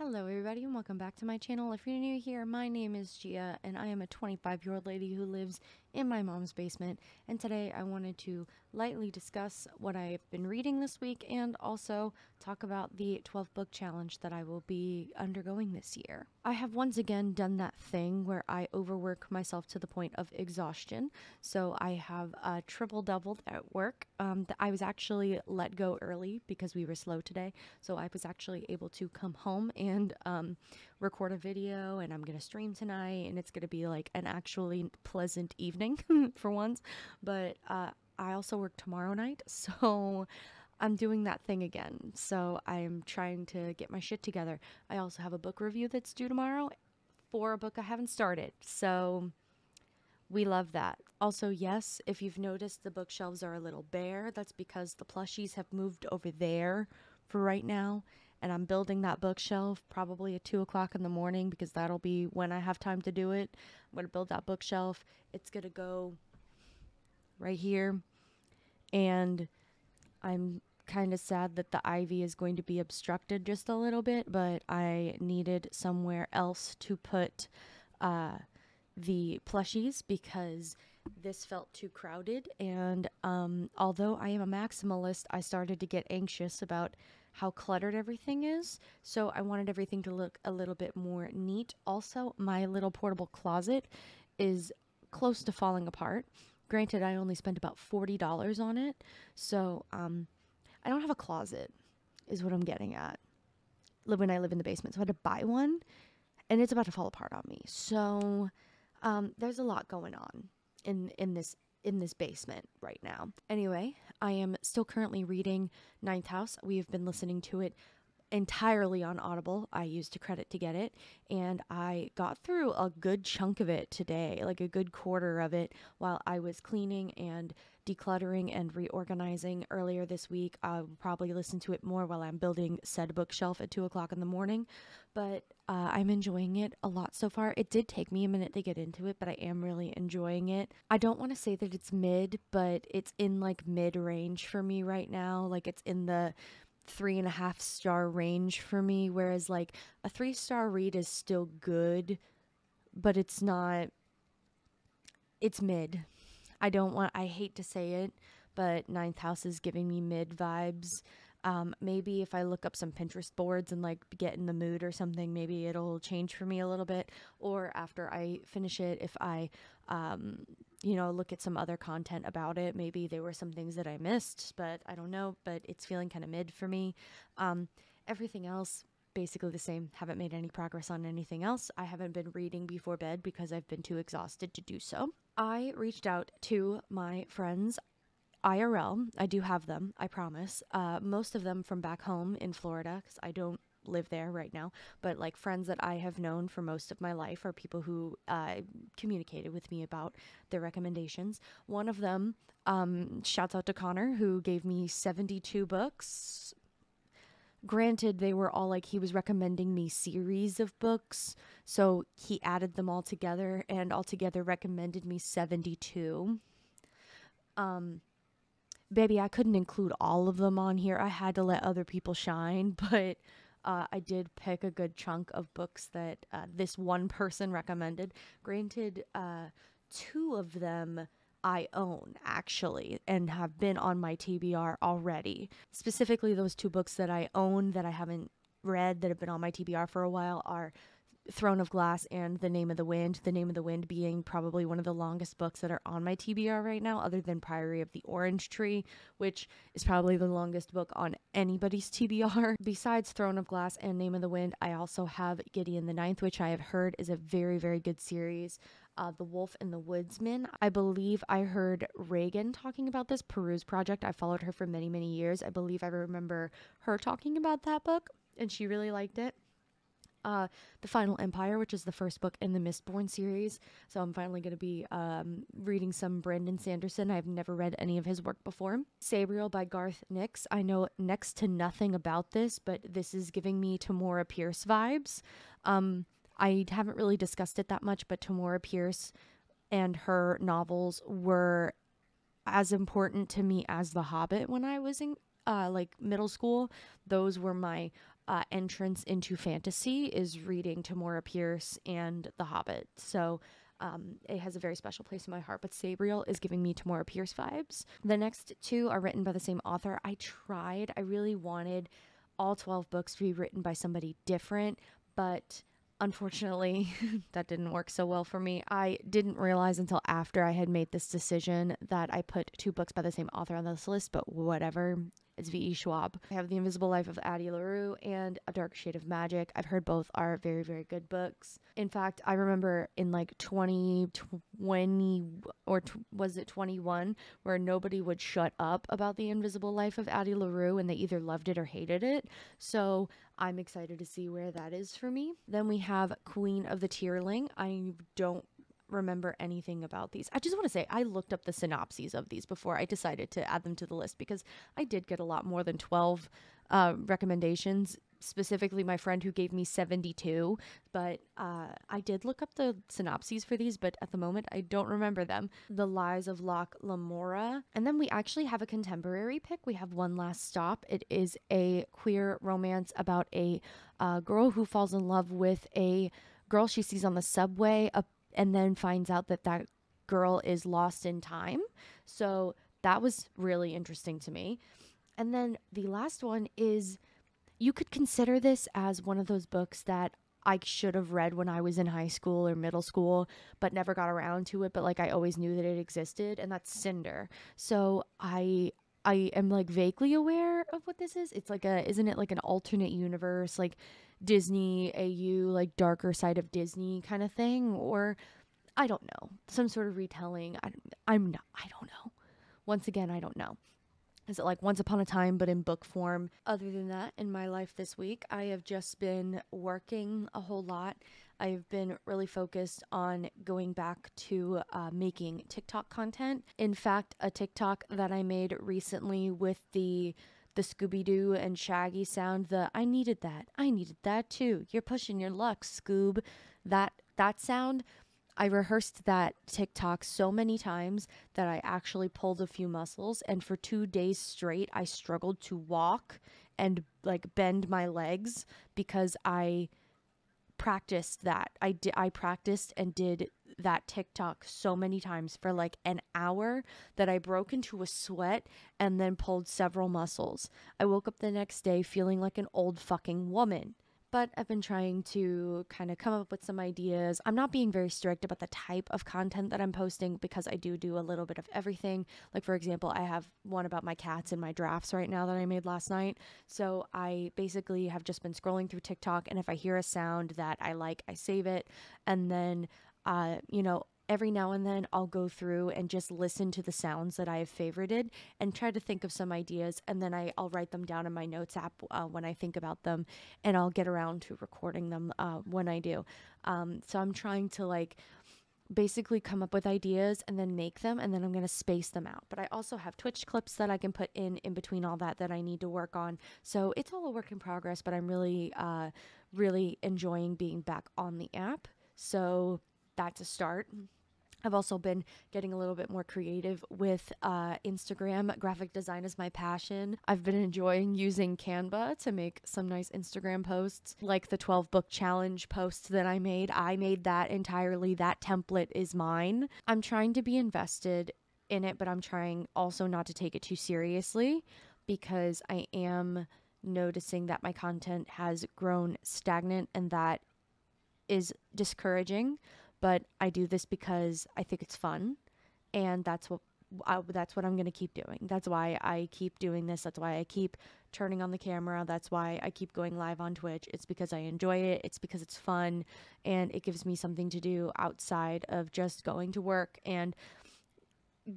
Hello everybody and welcome back to my channel. If you're new here, my name is Gia and I am a 25-year-old lady who lives in my mom's basement, and today I wanted to lightly discuss what I've been reading this week and also talk about the 12 book challenge that I will be undergoing this year. I have once again done that thing where I overwork myself to the point of exhaustion, so I have triple doubled at work. I was actually let go early because we were slow today, so I was actually able to come home and record a video, and I'm gonna stream tonight, and it's gonna be like an actually pleasant evening for once. But I also work tomorrow night, so I'm doing that thing again. So I'm trying to get my shit together. I also have a book review that's due tomorrow for a book I haven't started, so we love that. Also, yes, if you've noticed the bookshelves are a little bare, that's because the plushies have moved over there for right now, and I'm building that bookshelf probably at 2 o'clock in the morning because that'll be when I have time to do it. I'm going to build that bookshelf. It's going to go right here, and I'm kind of sad that the ivy is going to be obstructed just a little bit, but I needed somewhere else to put the plushies because this felt too crowded. And although I am a maximalist, I started to get anxious about how cluttered everything is, so I wanted everything to look a little bit more neat. Also, my little portable closet is close to falling apart. Granted, I only spent about $40 on it, so I don't have a closet is what I'm getting at when I live in the basement, so I had to buy one, and it's about to fall apart on me. So there's a lot going on in this basement right now. Anyway, I am still currently reading Ninth House. We have been listening to it entirely on Audible. I used a credit to get it, and I got through a good chunk of it today, like a good quarter of it, while I was cleaning and decluttering and reorganizing earlier this week. I'll probably listen to it more while I'm building said bookshelf at 2 o'clock in the morning, but I'm enjoying it a lot so far. It did take me a minute to get into it, but I am really enjoying it. I don't want to say that it's mid, but it's in like mid-range for me right now. Like, it's in the 3.5-star range for me, whereas like a 3-star read is still good, but it's not, it's mid. I hate to say it, but Ninth House is giving me mid vibes. Maybe if I look up some Pinterest boards and like get in the mood or something, maybe it'll change for me a little bit. Or after I finish it, if I, look at some other content about it, maybe there were some things that I missed, but I don't know. But it's feeling kind of mid for me. Everything else, basically the same. Haven't made any progress on anything else. I haven't been reading before bed because I've been too exhausted to do so. I reached out to my friends IRL. I do have them, I promise. Most of them from back home in Florida, because I don't live there right now, but like friends that I have known for most of my life are people who communicated with me about their recommendations. One of them, shouts out to Connor, who gave me 72 books. Granted, they were all like, he was recommending me series of books, so he added them all together and altogether recommended me 72. Baby, I couldn't include all of them on here. I had to let other people shine, but I did pick a good chunk of books that this one person recommended. Granted, 2 of them I own, actually, and have been on my TBR already. Specifically, those 2 books that I own that I haven't read that have been on my TBR for a while are Throne of Glass and The Name of the Wind. The Name of the Wind being probably one of the longest books that are on my TBR right now, other than Priory of the Orange Tree, which is probably the longest book on anybody's TBR. Besides Throne of Glass and Name of the Wind, I also have Gideon the Ninth, which I have heard is a very, very good series. The Wolf and the Woodsman. I believe I heard Reagan talking about this Peruse Project. I followed her for many, many years. I believe I remember her talking about that book, and she really liked it. The Final Empire, which is the first book in the Mistborn series. So I'm finally going to be reading some Brandon Sanderson. I've never read any of his work before. Sabriel by Garth Nix. I know next to nothing about this, but this is giving me Tamora Pierce vibes. I haven't really discussed it that much, but Tamora Pierce and her novels were as important to me as The Hobbit when I was in like middle school. Those were my entrance into fantasy is reading Tamora Pierce and The Hobbit. So it has a very special place in my heart, but Sabriel is giving me Tamora Pierce vibes. The next two are written by the same author. I really wanted all 12 books to be written by somebody different, but unfortunately, that didn't work so well for me. I didn't realize until after I had made this decision that I put 2 books by the same author on this list, but whatever. It's V.E. Schwab. I have The Invisible Life of Addie LaRue and A Dark Shade of Magic. I've heard both are very, very good books. In fact, I remember in like 2020 or was it 21 where nobody would shut up about The Invisible Life of Addie LaRue and they either loved it or hated it. So I'm excited to see where that is for me. Then we have Queen of the Tierling. I don't remember anything about these. I just want to say I looked up the synopses of these before I decided to add them to the list because I did get a lot more than 12 recommendations, specifically my friend who gave me 72, but I did look up the synopses for these, but at the moment I don't remember them. The Lies of Locke Lamora. And then we actually have a contemporary pick. We have One Last Stop. It is a queer romance about a girl who falls in love with a girl she sees on the subway, and then finds out that that girl is lost in time. So that was really interesting to me. And then the last one is, you could consider this as one of those books that I should have read when I was in high school or middle school, but never got around to it. But like I always knew that it existed, and that's Cinder. So I am like vaguely aware of what this is. It's like isn't it like an alternate universe, like Disney AU, like darker side of Disney kind of thing? Or I don't know, some sort of retelling. I don't know. Once again, I don't know. Is it like Once Upon a Time, but in book form? Other than that, in my life this week, I have just been working a whole lot. I've been really focused on going back to making TikTok content. In fact, a TikTok that I made recently with the Scooby-Doo and Shaggy sound, I needed that too. You're pushing your luck, Scoob. That sound, I rehearsed that TikTok so many times that I actually pulled a few muscles, and for 2 days straight I struggled to walk and like bend my legs because I practiced that. I practiced and did that TikTok so many times for like an hour that I broke into a sweat and then pulled several muscles. I woke up the next day feeling like an old fucking woman. But I've been trying to kind of come up with some ideas. I'm not being very strict about the type of content that I'm posting because I do a little bit of everything. Like, for example, I have one about my cats in my drafts right now that I made last night. So I basically have just been scrolling through TikTok, and if I hear a sound that I like, I save it. And then, every now and then I'll go through and just listen to the sounds that I have favorited and try to think of some ideas, and then I'll write them down in my notes app when I think about them, and I'll get around to recording them when I do. So I'm trying to like basically come up with ideas and then make them, and then I'm going to space them out. But I also have Twitch clips that I can put in between all that I need to work on. So it's all a work in progress, but I'm really enjoying being back on the app. So that's a start. I've also been getting a little bit more creative with Instagram. Graphic design is my passion. I've been enjoying using Canva to make some nice Instagram posts, like the 12 book challenge post that I made. I made that entirely. That template is mine. I'm trying to be invested in it, but I'm trying also not to take it too seriously because I am noticing that my content has grown stagnant, and that is discouraging. But I do this because I think it's fun, and that's what I'm going to keep doing. That's why I keep doing this. That's why I keep turning on the camera. That's why I keep going live on Twitch. It's because I enjoy it. It's because it's fun, and it gives me something to do outside of just going to work and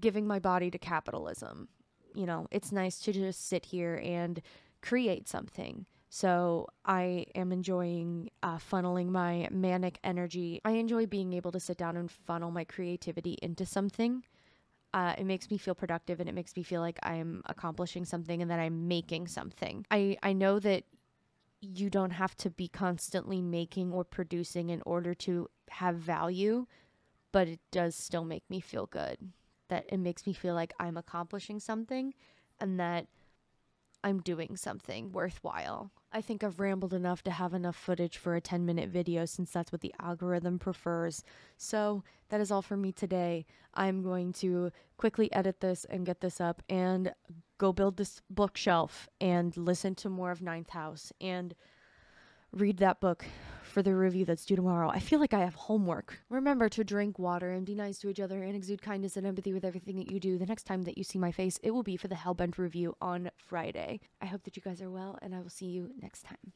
giving my body to capitalism. You know, it's nice to just sit here and create something. So I am enjoying funneling my manic energy. I enjoy being able to sit down and funnel my creativity into something. It makes me feel productive, and it makes me feel like I'm accomplishing something and that I'm making something. I know that you don't have to be constantly making or producing in order to have value, but it does still make me feel good. That it makes me feel like I'm accomplishing something, and that I'm doing something worthwhile. I think I've rambled enough to have enough footage for a 10-minute video since that's what the algorithm prefers. So that is all for me today. I'm going to quickly edit this and get this up and go build this bookshelf and listen to more of Ninth House and read that book for the review that's due tomorrow. I feel like I have homework. Remember to drink water and be nice to each other and exude kindness and empathy with everything that you do. The next time that you see my face, it will be for the Hellbent review on Friday. I hope that you guys are well, and I will see you next time.